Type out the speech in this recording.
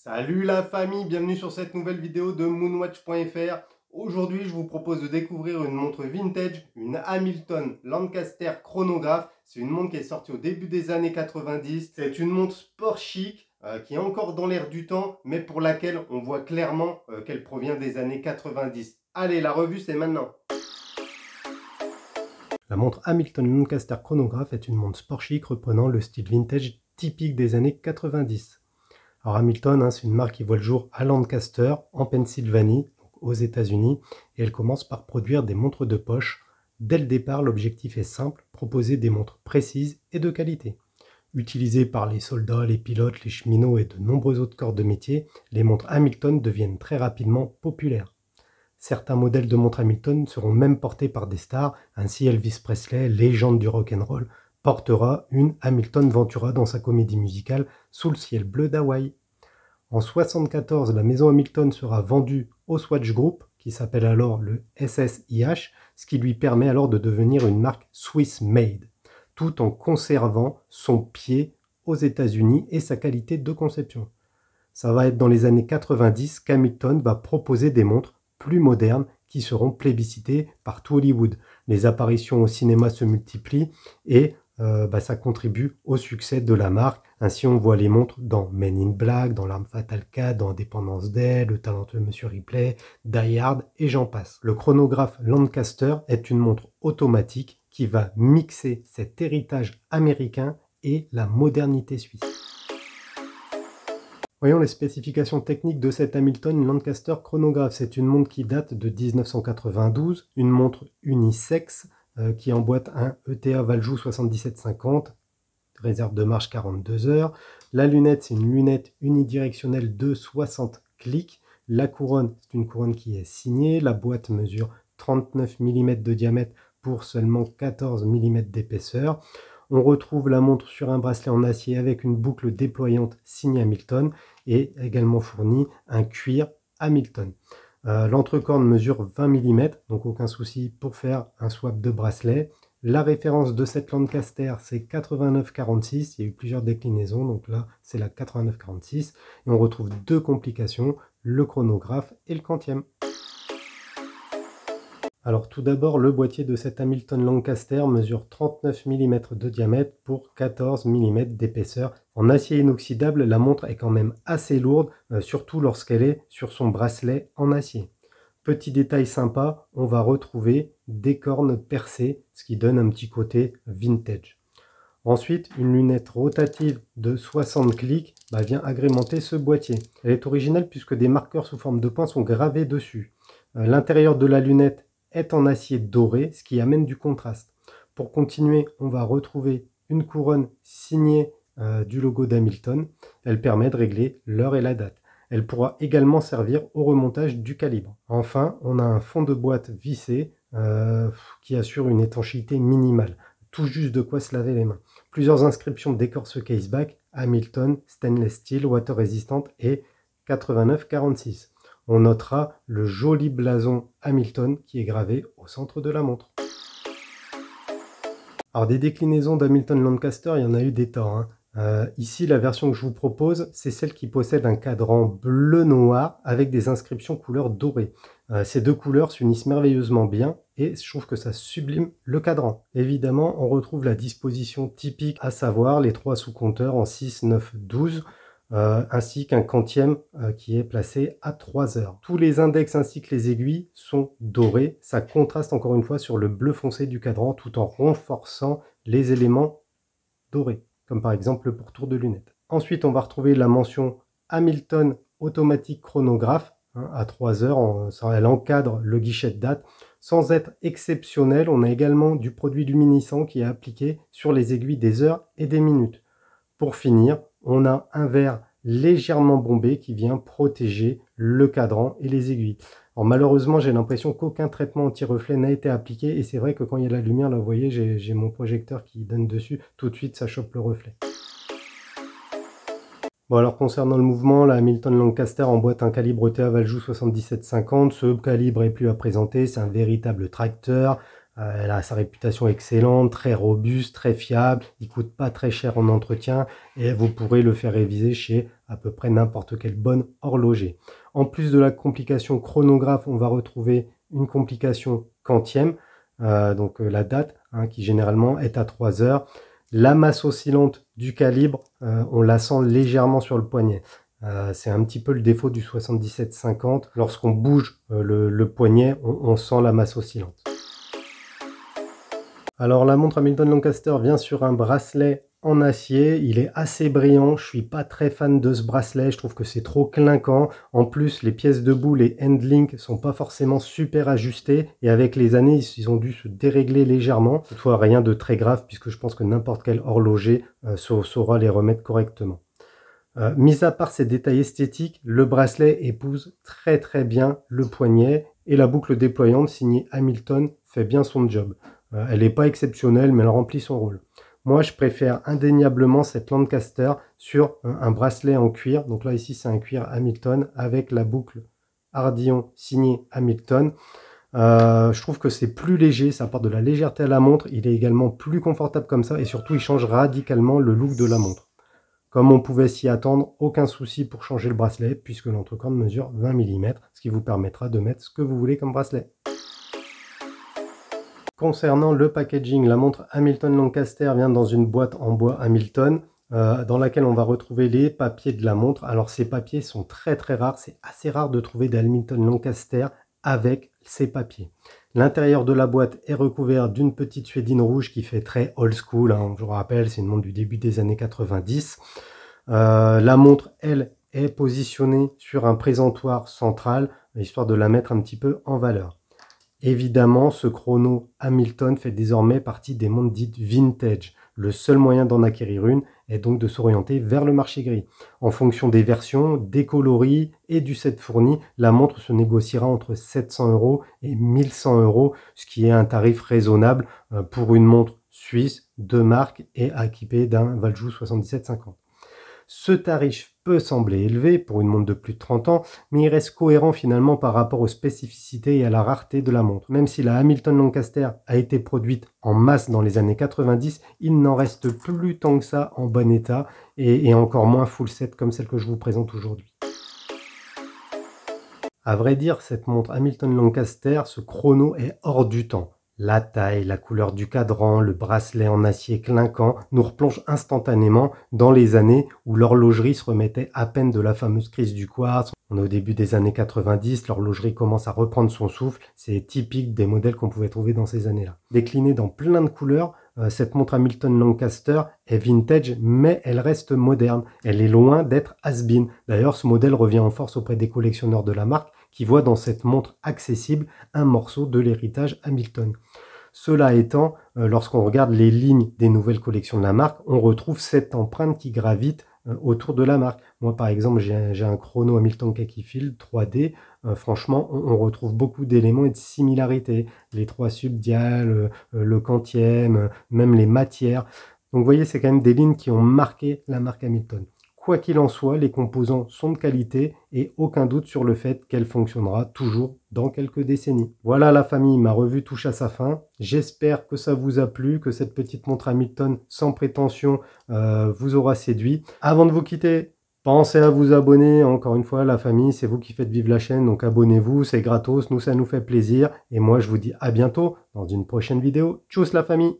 Salut la famille, bienvenue sur cette nouvelle vidéo de moonwatch.fr. Aujourd'hui, je vous propose de découvrir une montre vintage, une Hamilton Lancaster chronographe. C'est une montre qui est sortie au début des années 90. C'est une montre sport chic qui est encore dans l'air du temps, mais pour laquelle on voit clairement qu'elle provient des années 90. Allez, la revue, c'est maintenant. La montre Hamilton Lancaster chronographe est une montre sport chic reprenant le style vintage typique des années 90. Alors Hamilton, c'est une marque qui voit le jour à Lancaster, en Pennsylvanie, donc aux États-Unis, et elle commence par produire des montres de poche. Dès le départ, l'objectif est simple, proposer des montres précises et de qualité. Utilisées par les soldats, les pilotes, les cheminots et de nombreux autres corps de métier, les montres Hamilton deviennent très rapidement populaires. Certains modèles de montres Hamilton seront même portés par des stars, ainsi Elvis Presley, légende du rock'n'roll, portera une Hamilton Ventura dans sa comédie musicale Sous le ciel bleu d'Hawaï. En 1974, la maison Hamilton sera vendue au Swatch Group, qui s'appelle alors le SSIH, ce qui lui permet alors de devenir une marque Swiss Made, tout en conservant son pied aux États-Unis et sa qualité de conception. Ça va être dans les années 90 qu'Hamilton va proposer des montres plus modernes qui seront plébiscitées par tout Hollywood. Les apparitions au cinéma se multiplient et ça contribue au succès de la marque. Ainsi, on voit les montres dans Men in Black, dans L'Arme Fatale 4, dans Indépendance Day, Le talentueux Monsieur Ripley, Die Hard et j'en passe. Le chronographe Lancaster est une montre automatique qui va mixer cet héritage américain et la modernité suisse. Voyons les spécifications techniques de cette Hamilton Lancaster chronographe. C'est une montre qui date de 1992, une montre unisexe qui emboîte un ETA Valjoux 7750, réserve de marche 42 heures. La lunette, c'est une lunette unidirectionnelle de 60 clics. La couronne, c'est une couronne qui est signée. La boîte mesure 39 mm de diamètre pour seulement 14 mm d'épaisseur. On retrouve la montre sur un bracelet en acier avec une boucle déployante signée Hamilton et également fourni un cuir Hamilton. L'entrecorne mesure 20 mm, donc aucun souci pour faire un swap de bracelet. La référence de cette Lancaster, c'est 8946. Il y a eu plusieurs déclinaisons, donc là, c'est la 8946. Et on retrouve deux complications, le chronographe et le quantième. Alors tout d'abord, le boîtier de cette Hamilton Lancaster mesure 39 mm de diamètre pour 14 mm d'épaisseur. En acier inoxydable, la montre est quand même assez lourde, surtout lorsqu'elle est sur son bracelet en acier. Petit détail sympa, on va retrouver des cornes percées, ce qui donne un petit côté vintage. Ensuite, une lunette rotative de 60 clics vient agrémenter ce boîtier. Elle est originale puisque des marqueurs sous forme de points sont gravés dessus. L'intérieur de la lunette est en acier doré, ce qui amène du contraste. Pour continuer, on va retrouver une couronne signée du logo d'Hamilton. Elle permet de régler l'heure et la date. Elle pourra également servir au remontage du calibre. Enfin, on a un fond de boîte vissé qui assure une étanchéité minimale. Tout juste de quoi se laver les mains. Plusieurs inscriptions décorent ce caseback: Hamilton, stainless steel, water résistante et 8946. On notera le joli blason Hamilton qui est gravé au centre de la montre. Alors des déclinaisons d'Hamilton Lancaster, il y en a eu des tas. Ici, la version que je vous propose, c'est celle qui possède un cadran bleu-noir avec des inscriptions couleur dorée. Ces deux couleurs s'unissent merveilleusement bien et je trouve que ça sublime le cadran. Évidemment, on retrouve la disposition typique, à savoir les trois sous-compteurs en 6, 9, 12. Ainsi qu'un quantième qui est placé à 3 heures. Tous les index ainsi que les aiguilles sont dorés. Ça contraste encore une fois sur le bleu foncé du cadran tout en renforçant les éléments dorés, comme par exemple le pourtour de lunettes. Ensuite, on va retrouver la mention Hamilton automatique chronographe à 3 heures. Elle encadre le guichet de date. Sans être exceptionnel, on a également du produit luminescent qui est appliqué sur les aiguilles des heures et des minutes. Pour finir, on a un verre légèrement bombé qui vient protéger le cadran et les aiguilles. Alors malheureusement, j'ai l'impression qu'aucun traitement anti-reflet n'a été appliqué et c'est vrai que quand il y a la lumière, là vous voyez, j'ai mon projecteur qui donne dessus, tout de suite ça chope le reflet. Bon alors concernant le mouvement, la Hamilton Lancaster emboîte un calibre ETA Valjoux 7750. Ce calibre est plus à présenter, c'est un véritable tracteur. Elle a sa réputation excellente, très robuste, très fiable. Il coûte pas très cher en entretien et vous pourrez le faire réviser chez à peu près n'importe quel bon horloger. En plus de la complication chronographe, on va retrouver une complication quantième, donc la date, hein, qui généralement est à 3 heures. La masse oscillante du calibre, on la sent légèrement sur le poignet. C'est un petit peu le défaut du 77-50. Lorsqu'on bouge le poignet, on sent la masse oscillante. Alors la montre Hamilton Lancaster vient sur un bracelet en acier, il est assez brillant, je suis pas très fan de ce bracelet, je trouve que c'est trop clinquant. En plus, les pièces de boule et handlink sont pas forcément super ajustées et avec les années, ils ont dû se dérégler légèrement. Toutefois, rien de très grave puisque je pense que n'importe quel horloger saura les remettre correctement. Mis à part ces détails esthétiques, le bracelet épouse très bien le poignet et la boucle déployante signée Hamilton fait bien son job. Elle n'est pas exceptionnelle, mais elle remplit son rôle. Moi, je préfère indéniablement cette Lancaster sur un bracelet en cuir. Donc là, ici, c'est un cuir Hamilton avec la boucle Ardillon signée Hamilton. Je trouve que c'est plus léger, ça apporte de la légèreté à la montre. Il est également plus confortable comme ça et surtout, il change radicalement le look de la montre. Comme on pouvait s'y attendre, aucun souci pour changer le bracelet puisque l'entrecorne mesure 20 mm, ce qui vous permettra de mettre ce que vous voulez comme bracelet. Concernant le packaging, la montre Hamilton Lancaster vient dans une boîte en bois Hamilton dans laquelle on va retrouver les papiers de la montre. Alors ces papiers sont très rares, c'est assez rare de trouver des Hamilton Lancaster avec ces papiers. L'intérieur de la boîte est recouvert d'une petite suédine rouge qui fait très old school, hein. Je vous rappelle, c'est une montre du début des années 90. La montre, elle, est positionnée sur un présentoir central, histoire de la mettre un petit peu en valeur. Évidemment, ce chrono Hamilton fait désormais partie des montres dites vintage. Le seul moyen d'en acquérir une est donc de s'orienter vers le marché gris. En fonction des versions, des coloris et du set fourni, la montre se négociera entre 700 € et 1100 €, ce qui est un tarif raisonnable pour une montre suisse de marque et équipée d'un Valjoux 7750. Ce tarif peut sembler élevé pour une montre de plus de 30 ans, mais il reste cohérent finalement par rapport aux spécificités et à la rareté de la montre. Même si la Hamilton Lancaster a été produite en masse dans les années 90, il n'en reste plus tant que ça en bon état et encore moins full set comme celle que je vous présente aujourd'hui. À vrai dire, cette montre Hamilton Lancaster, ce chrono est hors du temps. La taille, la couleur du cadran, le bracelet en acier clinquant nous replongent instantanément dans les années où l'horlogerie se remettait à peine de la fameuse crise du quartz. On est au début des années 90, l'horlogerie commence à reprendre son souffle. C'est typique des modèles qu'on pouvait trouver dans ces années-là. Déclinée dans plein de couleurs, cette montre Hamilton Lancaster est vintage, mais elle reste moderne. Elle est loin d'être has-been. D'ailleurs, ce modèle revient en force auprès des collectionneurs de la marque qui voient dans cette montre accessible un morceau de l'héritage Hamilton. Cela étant, lorsqu'on regarde les lignes des nouvelles collections de la marque, on retrouve cette empreinte qui gravite autour de la marque. Moi, par exemple, j'ai un chrono Hamilton Kaki-Field 3D. Franchement, on retrouve beaucoup d'éléments et de similarités. Les 3 subdials, le quantième, même les matières. Donc, vous voyez, c'est quand même des lignes qui ont marqué la marque Hamilton. Quoi qu'il en soit, les composants sont de qualité et aucun doute sur le fait qu'elle fonctionnera toujours dans quelques décennies. Voilà la famille, ma revue touche à sa fin. J'espère que ça vous a plu, que cette petite montre Hamilton sans prétention vous aura séduit. Avant de vous quitter, pensez à vous abonner. Encore une fois, la famille, c'est vous qui faites vivre la chaîne, donc abonnez-vous, c'est gratos, nous ça nous fait plaisir. Et moi je vous dis à bientôt dans une prochaine vidéo. Tchuss la famille!